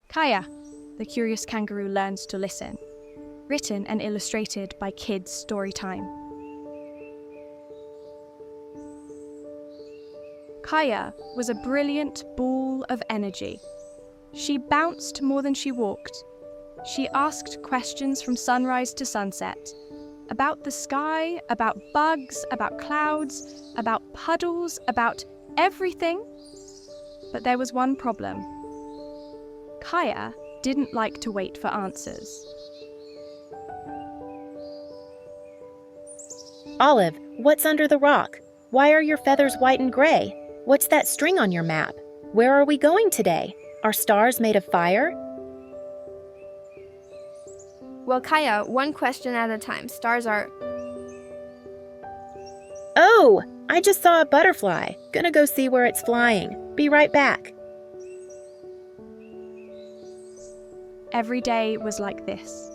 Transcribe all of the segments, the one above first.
Kaya, the curious kangaroo learns to listen. Written and illustrated by Kids Storytime. Kaya was a brilliant ball of energy. She bounced more than she walked. She asked questions from sunrise to sunset. About the sky, about bugs, about clouds, about puddles, about everything. But there was one problem. Kaya didn't like to wait for answers. Olive, what's under the rock? Why are your feathers white and gray? What's that string on your map? Where are we going today? Are stars made of fire? Well, Kaya, one question at a time. Stars are... Oh, I just saw a butterfly. Gonna go see where it's flying. Be right back. Every day was like this.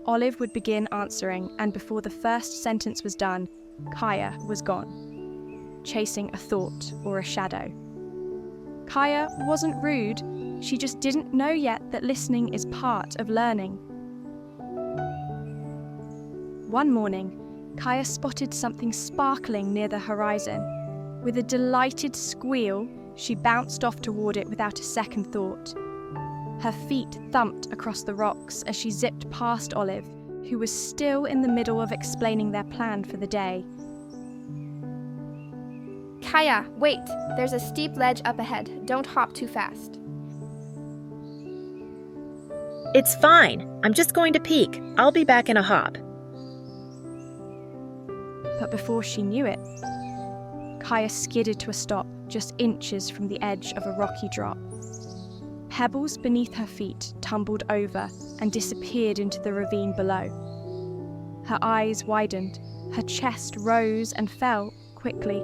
Olive would begin answering, and before the first sentence was done, Kaya was gone, chasing a thought or a shadow. Kaya wasn't rude, she just didn't know yet that listening is part of learning. One morning, Kaya spotted something sparkling near the horizon. With a delighted squeal, she bounced off toward it without a second thought. Her feet thumped across the rocks as she zipped past Olive, who was still in the middle of explaining their plan for the day. Kaya, wait! There's a steep ledge up ahead. Don't hop too fast. It's fine. I'm just going to peek. I'll be back in a hop. But before she knew it, Kaya skidded to a stop just inches from the edge of a rocky drop. Pebbles beneath her feet tumbled over and disappeared into the ravine below. Her eyes widened, her chest rose and fell quickly.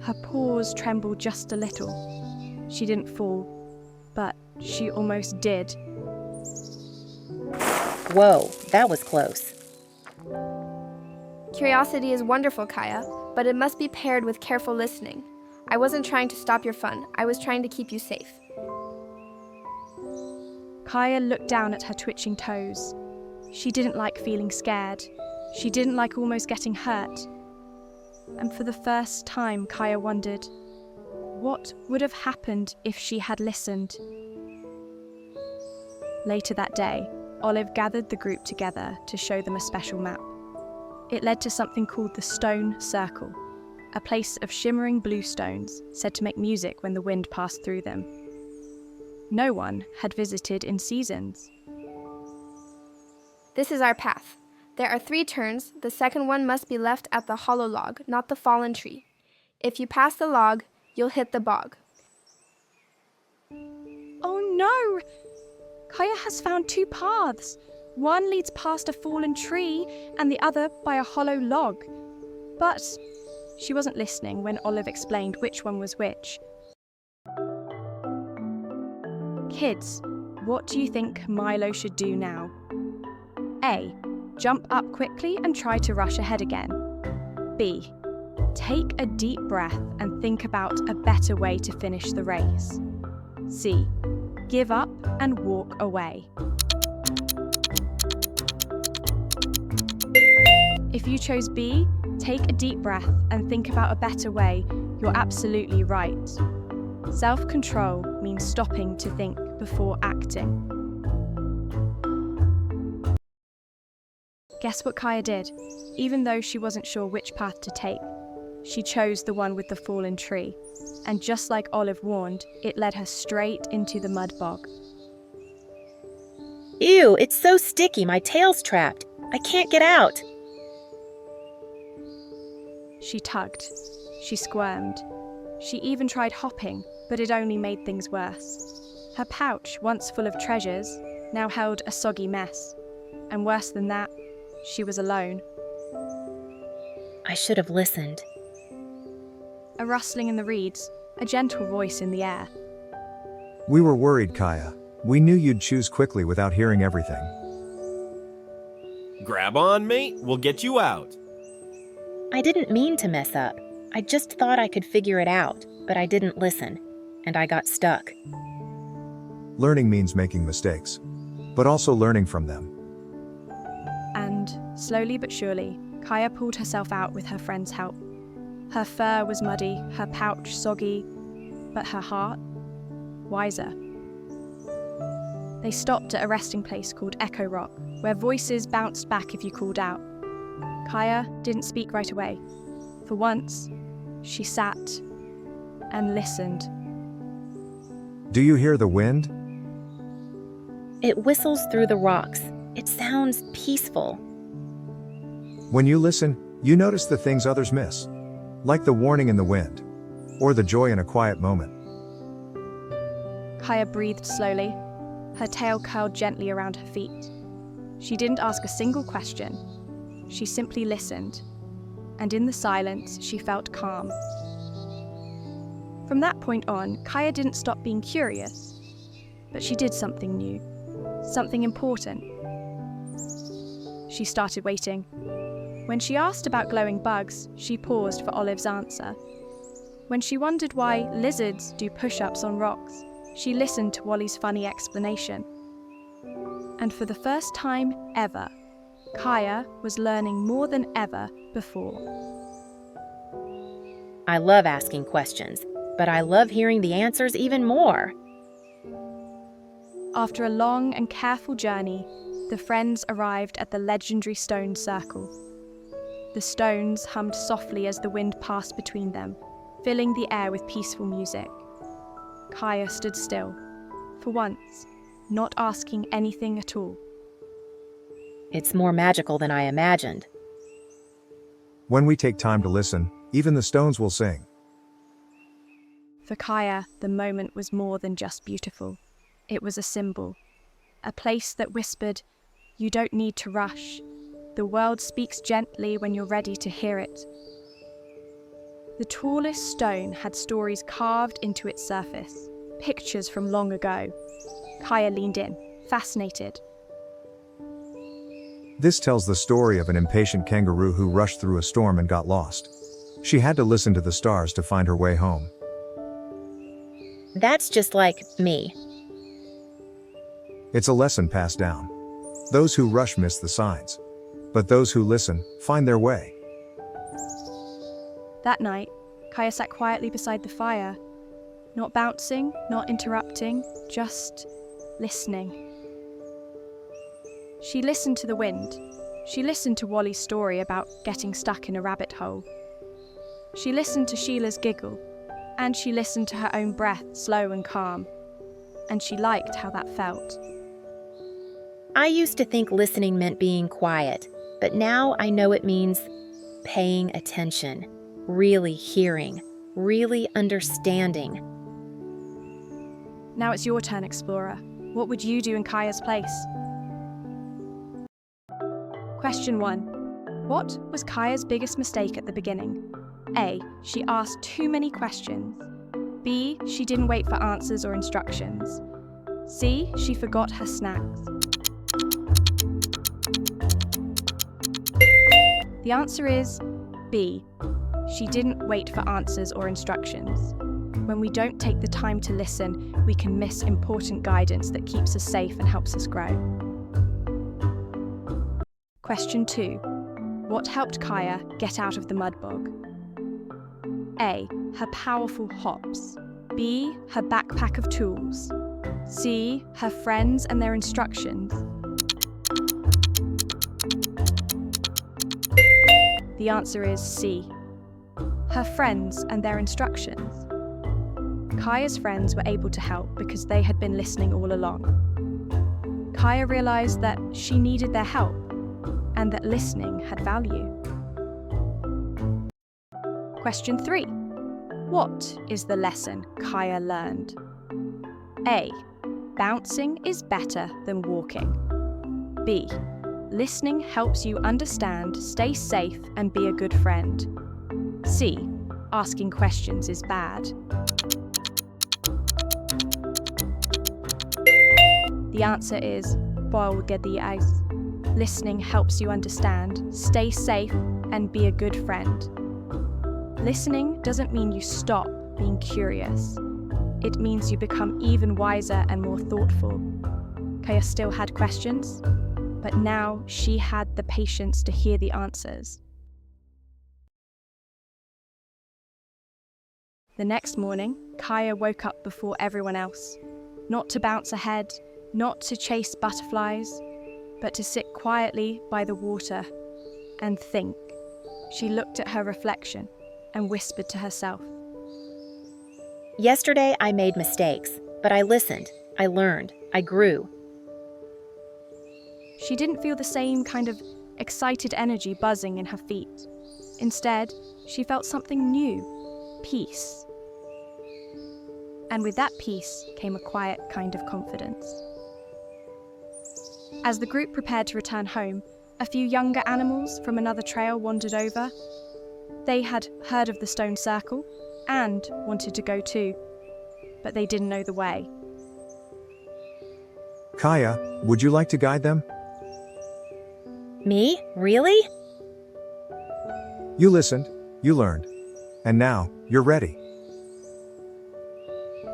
Her paws trembled just a little. She didn't fall, but she almost did. Whoa, that was close. Curiosity is wonderful, Kaya, but it must be paired with careful listening. I wasn't trying to stop your fun. I was trying to keep you safe. Kaya looked down at her twitching toes. She didn't like feeling scared. She didn't like almost getting hurt. And for the first time, Kaya wondered, what would have happened if she had listened? Later that day, Olive gathered the group together to show them a special map. It led to something called the Stone Circle, a place of shimmering blue stones said to make music when the wind passed through them. No one had visited in seasons. This is our path. There are 3 turns. The second one must be left at the hollow log, not the fallen tree. If you pass the log, you'll hit the bog. Oh no! Kaya has found 2 paths. One leads past a fallen tree and the other by a hollow log. But she wasn't listening when Olive explained which one was which. Kids, what do you think Milo should do now? A. Jump up quickly and try to rush ahead again. B. Take a deep breath and think about a better way to finish the race. C. Give up and walk away. If you chose B, take a deep breath and think about a better way, you're absolutely right. Self-control means stopping to think before acting. Guess what Kaya did? Even though she wasn't sure which path to take, she chose the one with the fallen tree. And just like Olive warned, it led her straight into the mud bog. Ew, it's so sticky. My tail's trapped. I can't get out. She tugged. She squirmed. She even tried hopping, but it only made things worse. Her pouch, once full of treasures, now held a soggy mess. And worse than that, she was alone. I should have listened. A rustling in the reeds, a gentle voice in the air. We were worried, Kaya. We knew you'd choose quickly without hearing everything. Grab on, mate. We'll get you out. I didn't mean to mess up. I just thought I could figure it out, but I didn't listen, and I got stuck. Learning means making mistakes, but also learning from them. And, slowly but surely, Kaya pulled herself out with her friend's help. Her fur was muddy, her pouch soggy, but her heart, wiser. They stopped at a resting place called Echo Rock, where voices bounced back if you called out. Kaya didn't speak right away. For once, she sat and listened. Do you hear the wind? It whistles through the rocks. It sounds peaceful. When you listen, you notice the things others miss, like the warning in the wind, or the joy in a quiet moment. Kaya breathed slowly, her tail curled gently around her feet. She didn't ask a single question. She simply listened, and in the silence, she felt calm. From that point on, Kaya didn't stop being curious, but she did something new, something important. She started waiting. When she asked about glowing bugs, she paused for Olive's answer. When she wondered why lizards do push-ups on rocks, she listened to Wally's funny explanation. And for the first time ever, Kaya was learning more than ever before. I love asking questions, but I love hearing the answers even more. After a long and careful journey, the friends arrived at the legendary stone circle. The stones hummed softly as the wind passed between them, filling the air with peaceful music. Kaya stood still, for once, not asking anything at all. It's more magical than I imagined. When we take time to listen, even the stones will sing. For Kaya, the moment was more than just beautiful. It was a symbol, a place that whispered, "You don't need to rush. The world speaks gently when you're ready to hear it." The tallest stone had stories carved into its surface, pictures from long ago. Kaya leaned in, fascinated. This tells the story of an impatient kangaroo who rushed through a storm and got lost. She had to listen to the stars to find her way home. That's just like me. It's a lesson passed down. Those who rush miss the signs, but those who listen find their way. That night, Kaya sat quietly beside the fire, not bouncing, not interrupting, just listening. She listened to the wind. She listened to Wally's story about getting stuck in a rabbit hole. She listened to Sheila's giggle, and she listened to her own breath, slow and calm. And she liked how that felt. I used to think listening meant being quiet, but now I know it means paying attention, really hearing, really understanding. Now it's your turn, Explorer. What would you do in Kaya's place? Question 1. What was Kaya's biggest mistake at the beginning? A. She asked too many questions. B. She didn't wait for answers or instructions. C. She forgot her snacks. The answer is B. She didn't wait for answers or instructions. When we don't take the time to listen, we can miss important guidance that keeps us safe and helps us grow. Question 2. What helped Kaya get out of the mud bog? A. Her powerful hops. B. Her backpack of tools. C. Her friends and their instructions. The answer is C. Her friends and their instructions. Kaya's friends were able to help because they had been listening all along. Kaya realized that she needed their help and that listening had value. Question 3. What is the lesson Kaya learned? A. Bouncing is better than walking. B. Listening helps you understand, stay safe, and be a good friend. C. Asking questions is bad. The answer is ice. Listening helps you understand, stay safe, and be a good friend. Listening doesn't mean you stop being curious. it means you become even wiser and more thoughtful. Kaya still had questions, but now she had the patience to hear the answers. The next morning, Kaya woke up before everyone else, not to bounce ahead, not to chase butterflies, but to sit quietly by the water and think. She looked at her reflection and whispered to herself. Yesterday I made mistakes, but I listened, I learned, I grew. She didn't feel the same kind of excited energy buzzing in her feet. Instead, she felt something new, peace. And with that peace came a quiet kind of confidence. As the group prepared to return home, a few younger animals from another trail wandered over. They had heard of the stone circle and wanted to go too, but they didn't know the way. Kaya, would you like to guide them? Me? Really? You listened, you learned, and now you're ready.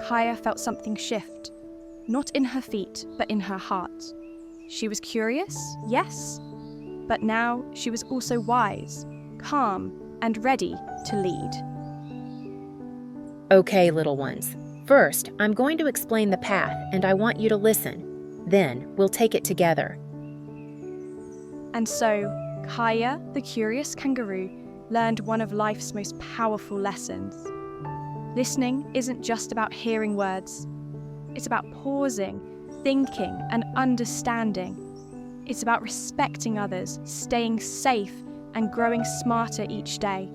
Kaya felt something shift, not in her feet, but in her heart. She was curious, yes, but now she was also wise, calm, and ready to lead. Okay, little ones. First, I'm going to explain the path, and I want you to listen. Then, we'll take it together. And so, Kaya, the curious kangaroo, learned one of life's most powerful lessons. Listening isn't just about hearing words. It's about pausing, thinking, and understanding. It's about respecting others, staying safe, and growing smarter each day.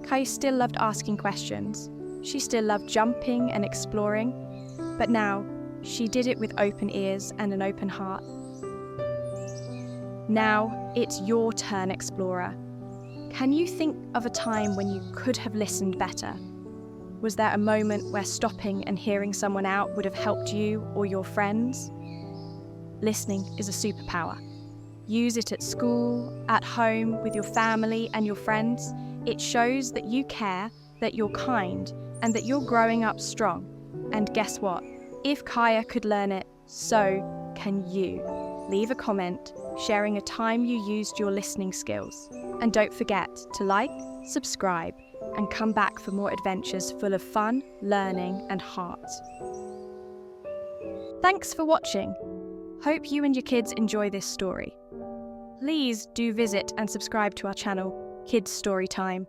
Kaya still loved asking questions. She still loved jumping and exploring, but now she did it with open ears and an open heart. Now it's your turn, explorer. Can you think of a time when you could have listened better? Was there a moment where stopping and hearing someone out would have helped you or your friends? Listening is a superpower. Use it at school, at home, with your family and your friends. It shows that you care, that you're kind, and that you're growing up strong. And guess what? If Kaya could learn it, so can you. Leave a comment sharing a time you used your listening skills. And don't forget to like, subscribe, and come back for more adventures full of fun, learning, and heart. Thanks for watching. Hope you and your kids enjoy this story. Please do visit and subscribe to our channel, Kids Story Time.